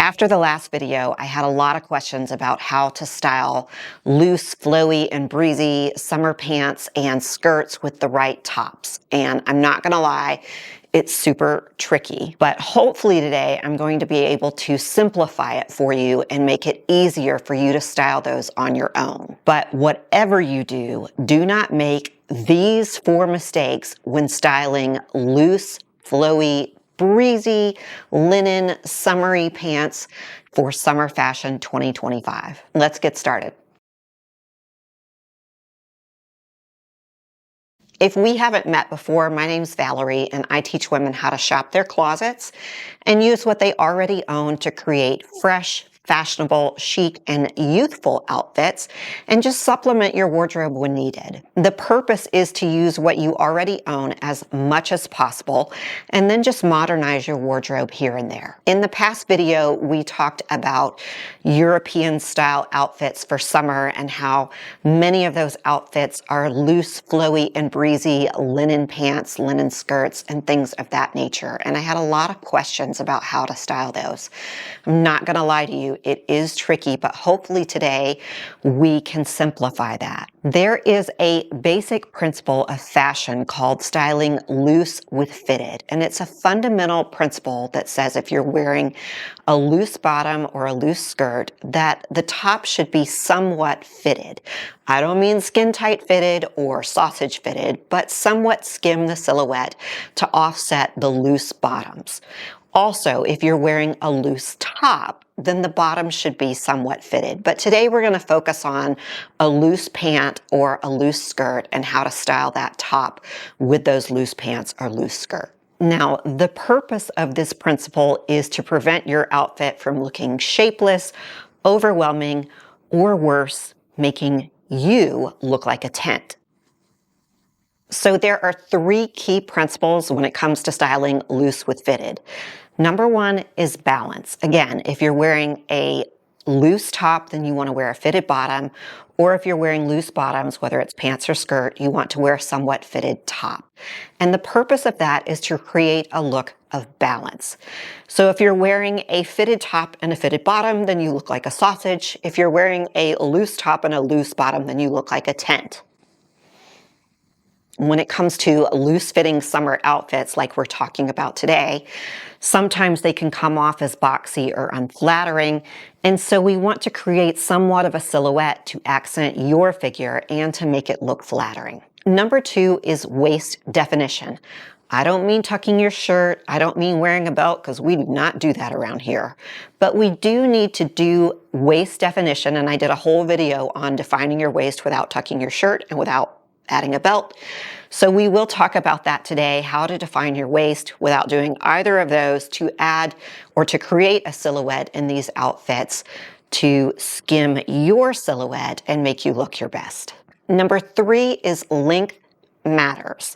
After the last video, I had a lot of questions about how to style loose, flowy, and breezy summer pants and skirts with the right tops. And I'm not gonna lie, it's super tricky, but hopefully today I'm going to be able to simplify it for you and make it easier for you to style those on your own. But whatever you do, do not make these 4 mistakes when styling loose, flowy, breezy, linen, summery pants for summer fashion 2025. Let's get started. If we haven't met before, my name's Valarie, and I teach women how to shop their closets and use what they already own to create fresh, fashionable, chic, and youthful outfits, and just supplement your wardrobe when needed. The purpose is to use what you already own as much as possible, and then just modernize your wardrobe here and there. In the past video, we talked about European style outfits for summer and how many of those outfits are loose, flowy, and breezy linen pants, linen skirts, and things of that nature. And I had a lot of questions about how to style those. I'm not gonna lie to you, it is tricky, but hopefully today we can simplify that. There is a basic principle of fashion called styling loose with fitted. And it's a fundamental principle that says if you're wearing a loose bottom or a loose skirt, that the top should be somewhat fitted. I don't mean skin tight fitted or sausage fitted, but somewhat skim the silhouette to offset the loose bottoms. Also, if you're wearing a loose top, then the bottom should be somewhat fitted. But today we're going to focus on a loose pant or a loose skirt and how to style that top with those loose pants or loose skirt. Now, the purpose of this principle is to prevent your outfit from looking shapeless, overwhelming, or worse, making you look like a tent. So there are 3 key principles when it comes to styling loose with fitted. Number 1 is balance. Again, if you're wearing a loose top, then you want to wear a fitted bottom, or if you're wearing loose bottoms, whether it's pants or skirt, you want to wear a somewhat fitted top. And the purpose of that is to create a look of balance. So if you're wearing a fitted top and a fitted bottom, then you look like a sausage. If you're wearing a loose top and a loose bottom, then you look like a tent. When it comes to loose-fitting summer outfits like we're talking about today, sometimes they can come off as boxy or unflattering, and so we want to create somewhat of a silhouette to accent your figure and to make it look flattering. Number 2 is waist definition. I don't mean tucking your shirt, I don't mean wearing a belt, because we do not do that around here. But we do need to do waist definition, and I did a whole video on defining your waist without tucking your shirt and without adding a belt. So we will talk about that today, how to define your waist without doing either of those to add or to create a silhouette in these outfits to skim your silhouette and make you look your best. Number 3 is length matters.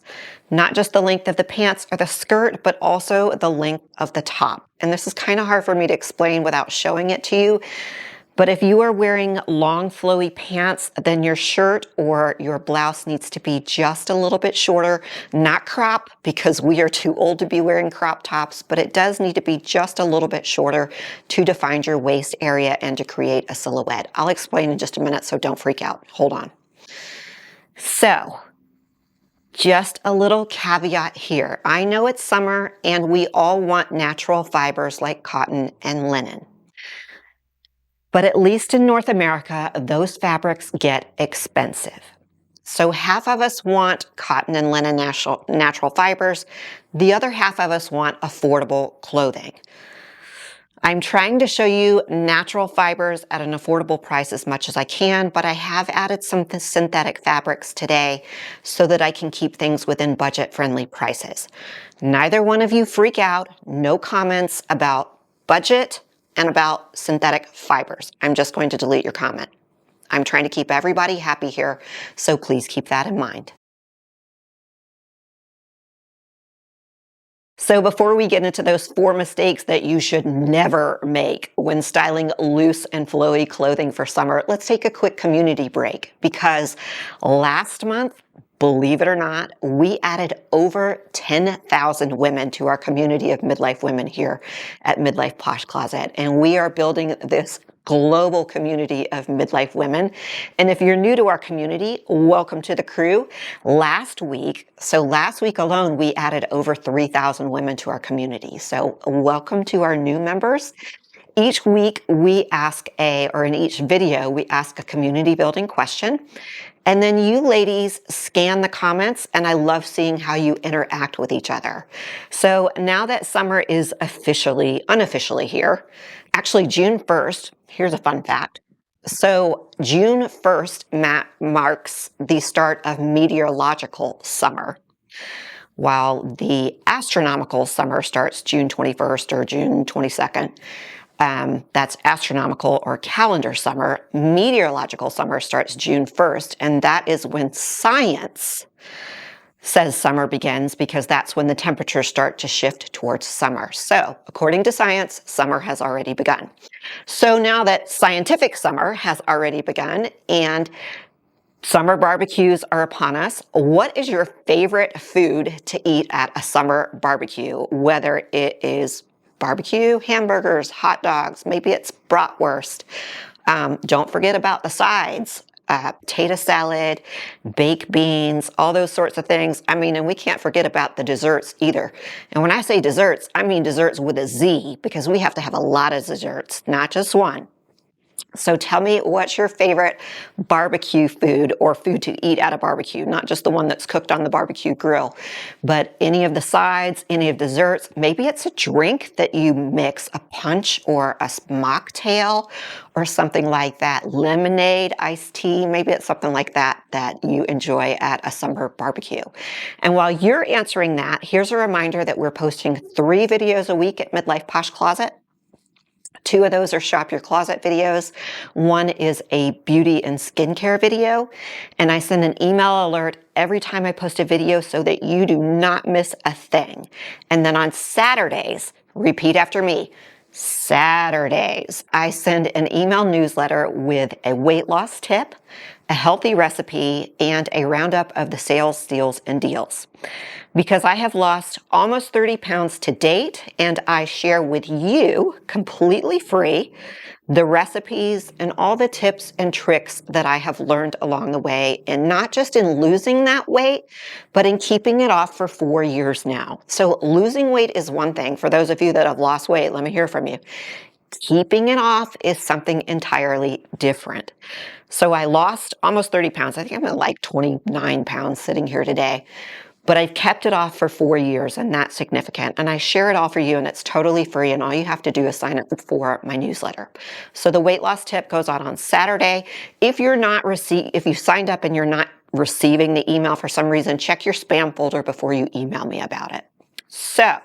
Not just the length of the pants or the skirt, but also the length of the top. And this is kind of hard for me to explain without showing it to you. But if you are wearing long flowy pants, then your shirt or your blouse needs to be just a little bit shorter, not crop, because we are too old to be wearing crop tops, but it does need to be just a little bit shorter to define your waist area and to create a silhouette. I'll explain in just a minute, so don't freak out. Hold on. So, just a little caveat here. I know it's summer and we all want natural fibers like cotton and linen. But at least in North America, those fabrics get expensive. So half of us want cotton and linen natural fibers. The other half of us want affordable clothing. I'm trying to show you natural fibers at an affordable price as much as I can, but I have added some synthetic fabrics today so that I can keep things within budget-friendly prices. Neither one of you freak out. No comments about budget and about synthetic fibers. I'm just going to delete your comment. I'm trying to keep everybody happy here, so please keep that in mind. So before we get into those 4 mistakes that you should never make when styling loose and flowy clothing for summer, let's take a quick community break, because last month Believe it or not, we added over 10,000 women to our community of midlife women here at Midlife Posh Closet. And we are building this global community of midlife women. And if you're new to our community, welcome to the crew. Last week alone, we added over 3,000 women to our community. So welcome to our new members. Each week in each video, we ask a community building question. And then you ladies scan the comments, and I love seeing how you interact with each other. So now that summer is unofficially here, actually June 1st, here's a fun fact. So June 1st marks the start of meteorological summer, while the astronomical summer starts June 21st or June 22nd. That's astronomical or calendar summer. Meteorological summer starts June 1st, and that is when science says summer begins, because that's when the temperatures start to shift towards summer. So, according to science, summer has already begun. So now that scientific summer has already begun and summer barbecues are upon us, what is your favorite food to eat at a summer barbecue? Whether it is barbecue, hamburgers, hot dogs, maybe it's bratwurst. Don't forget about the sides. Potato salad, baked beans, all those sorts of things. I mean, and we can't forget about the desserts either. And when I say desserts, I mean desserts with a Z, because we have to have a lot of desserts, not just one. So tell me, what's your favorite barbecue food or food to eat at a barbecue? Not just the one that's cooked on the barbecue grill, but any of the sides, any of the desserts. Maybe it's a drink that you mix, a punch or a mocktail or something like that. Lemonade, iced tea, maybe it's something like that that you enjoy at a summer barbecue. And while you're answering that, here's a reminder that we're posting 3 videos a week at Midlife Posh Closet. 2 of those are Shop Your Closet videos. 1 is a beauty and skincare video. And I send an email alert every time I post a video so that you do not miss a thing. And then on Saturdays, repeat after me, Saturdays, I send an email newsletter with a weight loss tip, a healthy recipe, and a roundup of the sales, steals, and deals. Because I have lost almost 30 pounds to date, and I share with you completely free the recipes and all the tips and tricks that I have learned along the way, and not just in losing that weight, but in keeping it off for 4 years now. So losing weight is one thing. For those of you that have lost weight, let me hear from you. Keeping it off is something entirely different. So I lost almost 30 pounds. I think I'm at like 29 pounds sitting here today. But I've kept it off for 4 years, and that's significant. And I share it all for you, and it's totally free, and all you have to do is sign up for my newsletter. So the weight loss tip goes out on Saturday. If you signed up and you're not receiving the email for some reason, check your spam folder before you email me about it. So,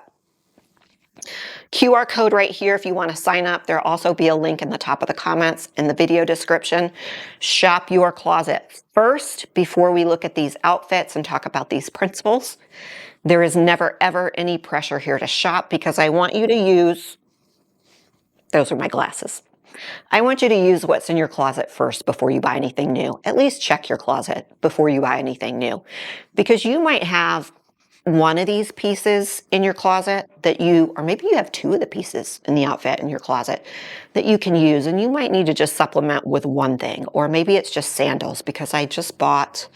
QR code right here if you want to sign up. There'll also be a link in the top of the comments in the video description. Shop Your Closet first before we look at these outfits and talk about these principles. There is never, ever any pressure here to shop, because I want you to use, those are my glasses. I want you to use what's in your closet first before you buy anything new. At least check your closet before you buy anything new, because you might have one of these pieces in your closet or maybe you have 2 of the pieces in the outfit in your closet that you can use, and you might need to just supplement with one thing. Or maybe it's just sandals, because I just bought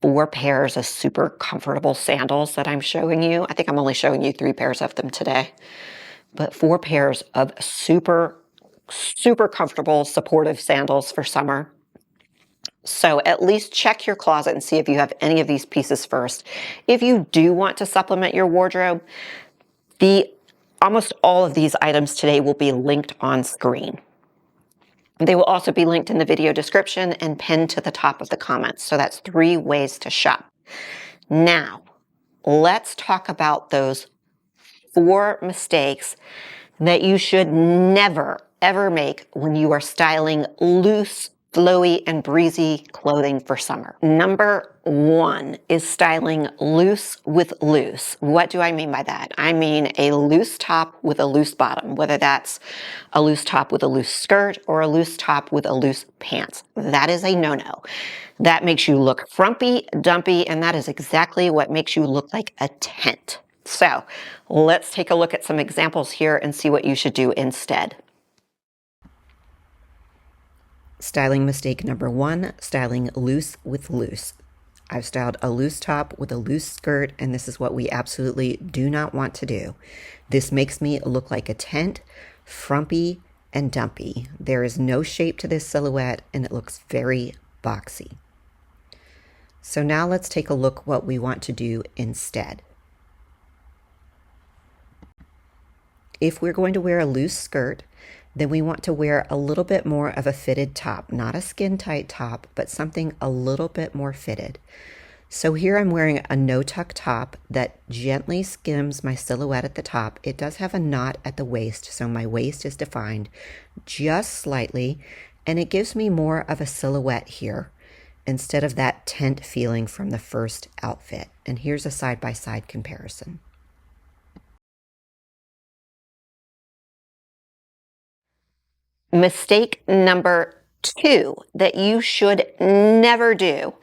4 pairs of super comfortable sandals that I'm showing you. I think I'm only showing you 3 pairs of them today, but 4 pairs of super, super comfortable, supportive sandals for summer. So at least check your closet and see if you have any of these pieces first. If you do want to supplement your wardrobe, almost all of these items today will be linked on screen. They will also be linked in the video description and pinned to the top of the comments. So that's 3 ways to shop. Now, let's talk about those 4 mistakes that you should never, ever make when you are styling loose flowy, and breezy clothing for summer. Number 1 is styling loose with loose. What do I mean by that? I mean a loose top with a loose bottom, whether that's a loose top with a loose skirt or a loose top with a loose pants. That is a no-no. That makes you look frumpy, dumpy, and that is exactly what makes you look like a tent. So let's take a look at some examples here and see what you should do instead. Styling mistake number 1, styling loose with loose. I've styled a loose top with a loose skirt, and this is what we absolutely do not want to do. This makes me look like a tent, frumpy and dumpy. There is no shape to this silhouette, and it looks very boxy. So now let's take a look what we want to do instead. If we're going to wear a loose skirt, then we want to wear a little bit more of a fitted top, not a skin tight top, but something a little bit more fitted. So here I'm wearing a no tuck top that gently skims my silhouette at the top. It does have a knot at the waist, so my waist is defined just slightly, and it gives me more of a silhouette here instead of that tent feeling from the first outfit. And here's a side-by-side comparison. Mistake number 2 that you should never do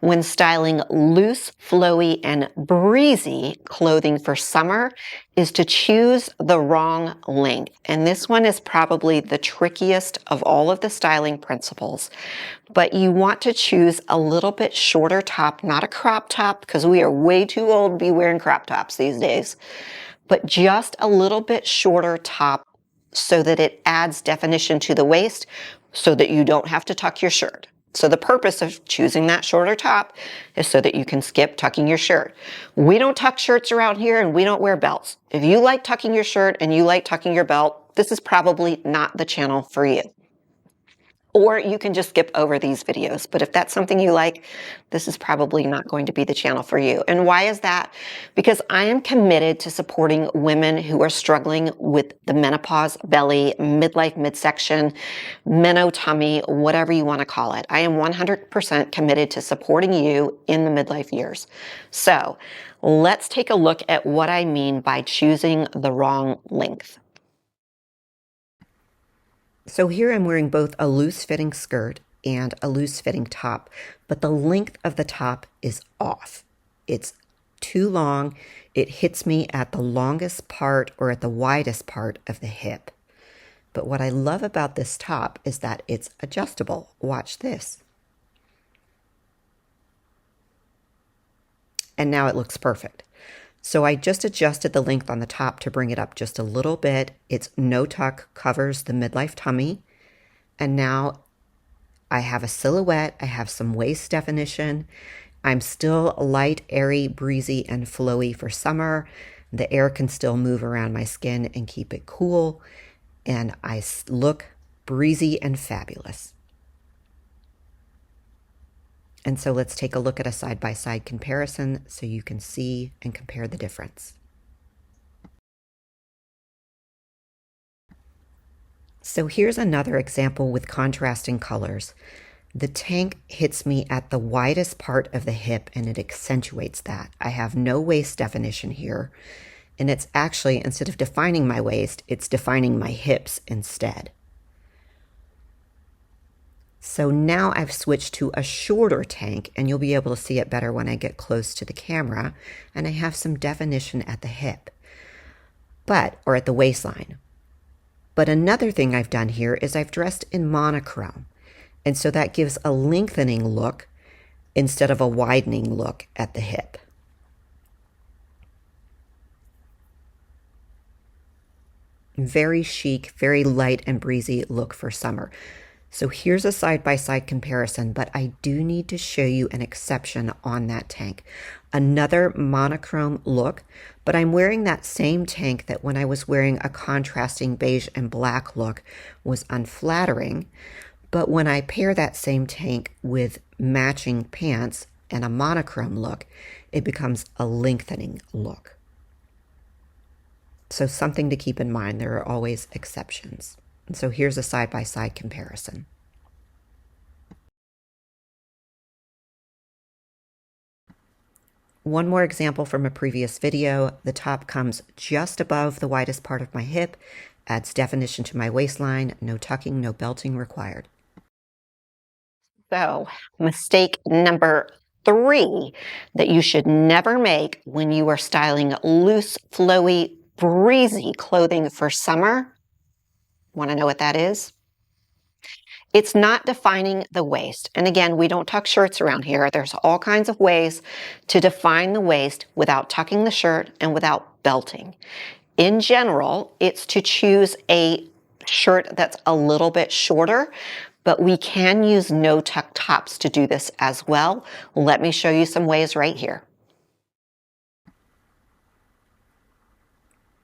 when styling loose, flowy, and breezy clothing for summer is to choose the wrong length. And this one is probably the trickiest of all of the styling principles. But you want to choose a little bit shorter top, not a crop top, because we are way too old to be wearing crop tops these days, but just a little bit shorter top so that it adds definition to the waist so that you don't have to tuck your shirt. So the purpose of choosing that shorter top is so that you can skip tucking your shirt. We don't tuck shirts around here, and we don't wear belts. If you like tucking your shirt and you like tucking your belt, this is probably not the channel for you. Or you can just skip over these videos. But if that's something you like, this is probably not going to be the channel for you. And why is that? Because I am committed to supporting women who are struggling with the menopause belly, midlife midsection, meno tummy, whatever you want to call it. I am 100% committed to supporting you in the midlife years. So let's take a look at what I mean by choosing the wrong length. So here I'm wearing both a loose-fitting skirt and a loose-fitting top, but the length of the top is off. It's too long. It hits me at the longest part or at the widest part of the hip. But what I love about this top is that it's adjustable. Watch this. And now it looks perfect. So I just adjusted the length on the top to bring it up just a little bit. It's no tuck, covers the midlife tummy. And now I have a silhouette. I have some waist definition. I'm still light, airy, breezy, and flowy for summer. The air can still move around my skin and keep it cool. And I look breezy and fabulous. And so let's take a look at a side-by-side comparison so you can see and compare the difference. So here's another example with contrasting colors. The tank hits me at the widest part of the hip and it accentuates that. I have no waist definition here. And it's actually, instead of defining my waist, it's defining my hips instead. So now I've switched to a shorter tank, and you'll be able to see it better when I get close to the camera, and I have some definition at the hip, or at the waistline. But another thing I've done here is I've dressed in monochrome, and so that gives a lengthening look instead of a widening look at the hip. Very chic, very light and breezy look for summer. So here's a side-by-side comparison, but I do need to show you an exception on that tank. Another monochrome look, but I'm wearing that same tank that when I was wearing a contrasting beige and black look was unflattering. But when I pair that same tank with matching pants and a monochrome look, it becomes a lengthening look. So something to keep in mind, there are always exceptions. And so here's a side-by-side comparison. One more example from a previous video. The top comes just above the widest part of my hip, adds definition to my waistline, no tucking, no belting required. So, mistake number 3 that you should never make when you are styling loose, flowy, breezy clothing for summer. Want to know what that is? It's not defining the waist. And again, we don't tuck shirts around here. There's all kinds of ways to define the waist without tucking the shirt and without belting. In general, it's to choose a shirt that's a little bit shorter, but we can use no tuck tops to do this as well. Let me show you some ways right here.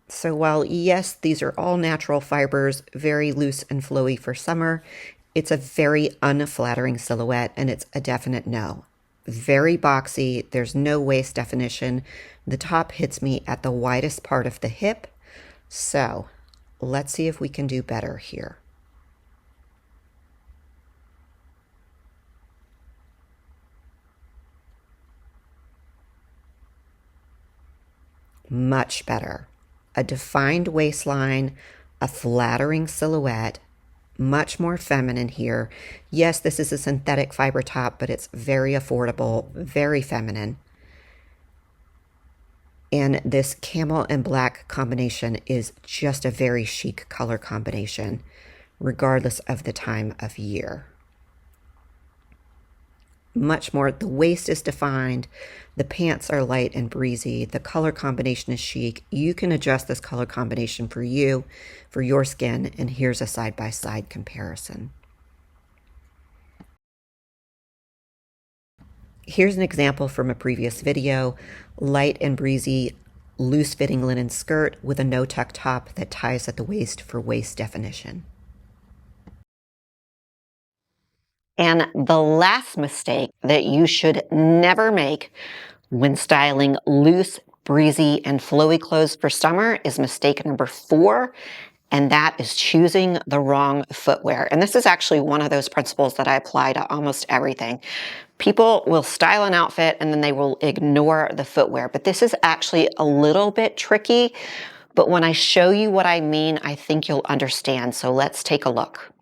So while yes, these are all natural fibers, very loose and flowy for summer, it's a very unflattering silhouette and it's a definite no. Very boxy, there's no waist definition. The top hits me at the widest part of the hip. So let's see if we can do better here. Much better. A defined waistline, a flattering silhouette, much more feminine here. Yes, this is a synthetic fiber top, but it's very affordable, very feminine. And this camel and black combination is just a very chic color combination, regardless of the time of year. Much more, the waist is defined, the pants are light and breezy, the color combination is chic. You can adjust this color combination for you, for your skin, and here's a side-by-side comparison. Here's an example from a previous video, light and breezy, loose-fitting linen skirt with a no-tuck top that ties at the waist for waist definition. And the last mistake that you should never make when styling loose, breezy, and flowy clothes for summer is mistake number 4, and that is choosing the wrong footwear. And this is actually one of those principles that I apply to almost everything. People will style an outfit and then they will ignore the footwear, but this is actually a little bit tricky. But when I show you what I mean, I think you'll understand. So let's take a look.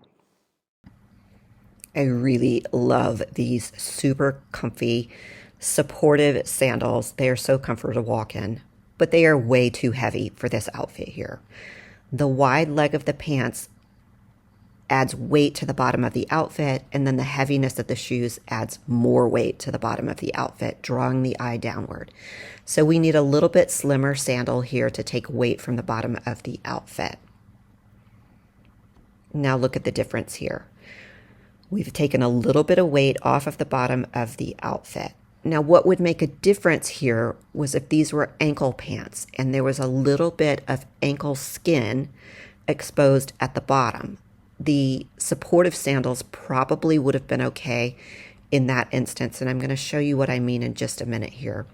I really love these super comfy, supportive sandals. They are so comfortable to walk in, but they are way too heavy for this outfit here. The wide leg of the pants adds weight to the bottom of the outfit, and then the heaviness of the shoes adds more weight to the bottom of the outfit, drawing the eye downward. So we need a little bit slimmer sandal here to take weight from the bottom of the outfit. Now look at the difference here. We've taken a little bit of weight off of the bottom of the outfit. Now, what would make a difference here was if these were ankle pants and there was a little bit of ankle skin exposed at the bottom. The supportive sandals probably would have been okay in that instance, and I'm going to show you what I mean in just a minute here.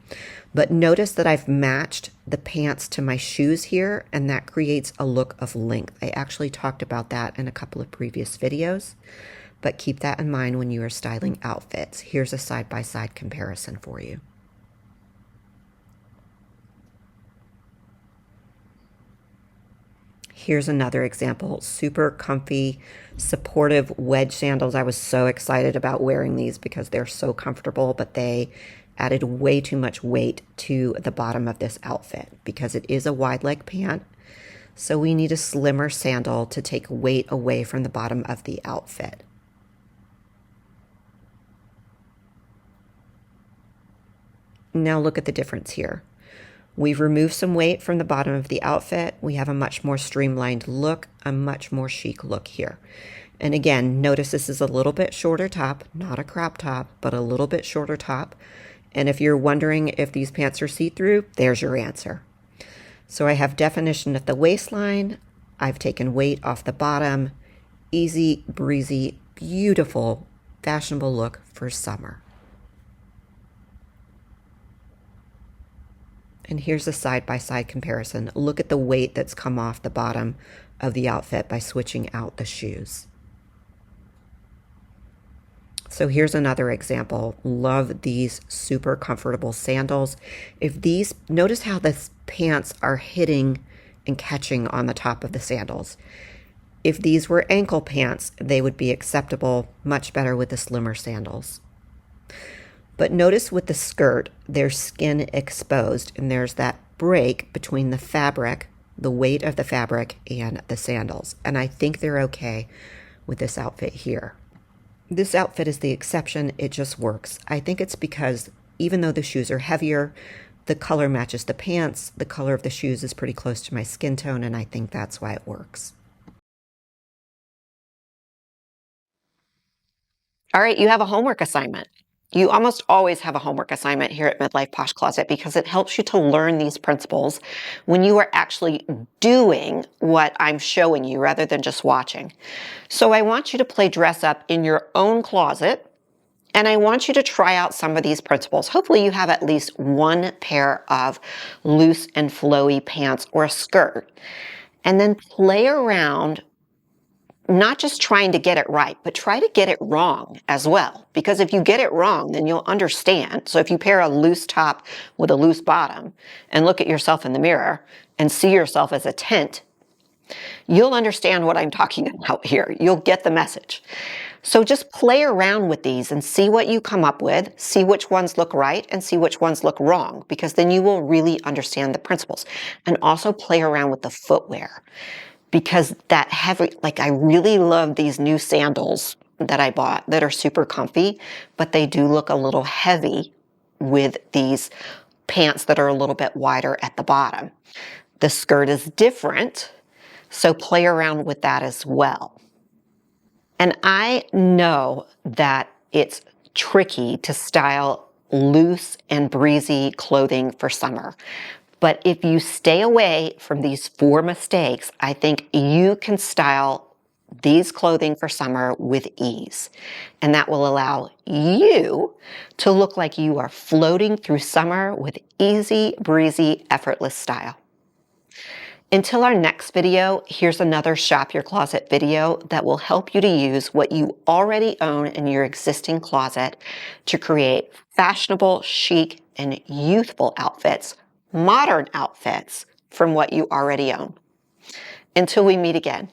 But notice that I've matched the pants to my shoes here, and that creates a look of length. I actually talked about that in a couple of previous videos. But keep that in mind when you are styling outfits. Here's a side-by-side comparison for you. Here's another example, super comfy, supportive wedge sandals. I was so excited about wearing these because they're so comfortable, but they added way too much weight to the bottom of this outfit because it is a wide leg pant. So we need a slimmer sandal to take weight away from the bottom of the outfit. Now look at the difference here. We've removed some weight from the bottom of the outfit. We have a much more streamlined look, a much more chic look here. And again, notice this is a little bit shorter top, not a crop top, but a little bit shorter top. And if you're wondering if these pants are see-through, there's your answer. So I have definition at the waistline. I've taken weight off the bottom. Easy, breezy, beautiful, fashionable look for summer. And here's a side-by-side comparison. Look at the weight that's come off the bottom of the outfit by switching out the shoes. So here's another example. Love these super comfortable sandals. Notice how the pants are hitting and catching on the top of the sandals. If these were ankle pants, they would be acceptable much better with the slimmer sandals. But notice with the skirt, there's skin exposed, and there's that break between the fabric, the weight of the fabric, and the sandals. And I think they're okay with this outfit here. This outfit is the exception. It just works. I think it's because even though the shoes are heavier, the color matches the pants. The color of the shoes is pretty close to my skin tone, and I think that's why it works. All right, you have a homework assignment. You almost always have a homework assignment here at Midlife Posh Closet because it helps you to learn these principles when you are actually doing what I'm showing you rather than just watching. So I want you to play dress up in your own closet, and I want you to try out some of these principles. Hopefully you have at least one pair of loose and flowy pants or a skirt, and then play around, not just trying to get it right, but try to get it wrong as well. Because if you get it wrong, then you'll understand. So if you pair a loose top with a loose bottom and look at yourself in the mirror and see yourself as a tent, you'll understand what I'm talking about here. You'll get the message. So just play around with these and see what you come up with, see which ones look right and see which ones look wrong, because then you will really understand the principles. And also play around with the footwear. Because that heavy, like I really love these new sandals that I bought that are super comfy, but they do look a little heavy with these pants that are a little bit wider at the bottom. The skirt is different, so play around with that as well. And I know that it's tricky to style loose and breezy clothing for summer. But if you stay away from these 4 mistakes, I think you can style these clothing for summer with ease. And that will allow you to look like you are floating through summer with easy, breezy, effortless style. Until our next video, here's another Shop Your Closet video that will help you to use what you already own in your existing closet to create fashionable, chic, and youthful outfits, modern outfits from what you already own. Until we meet again.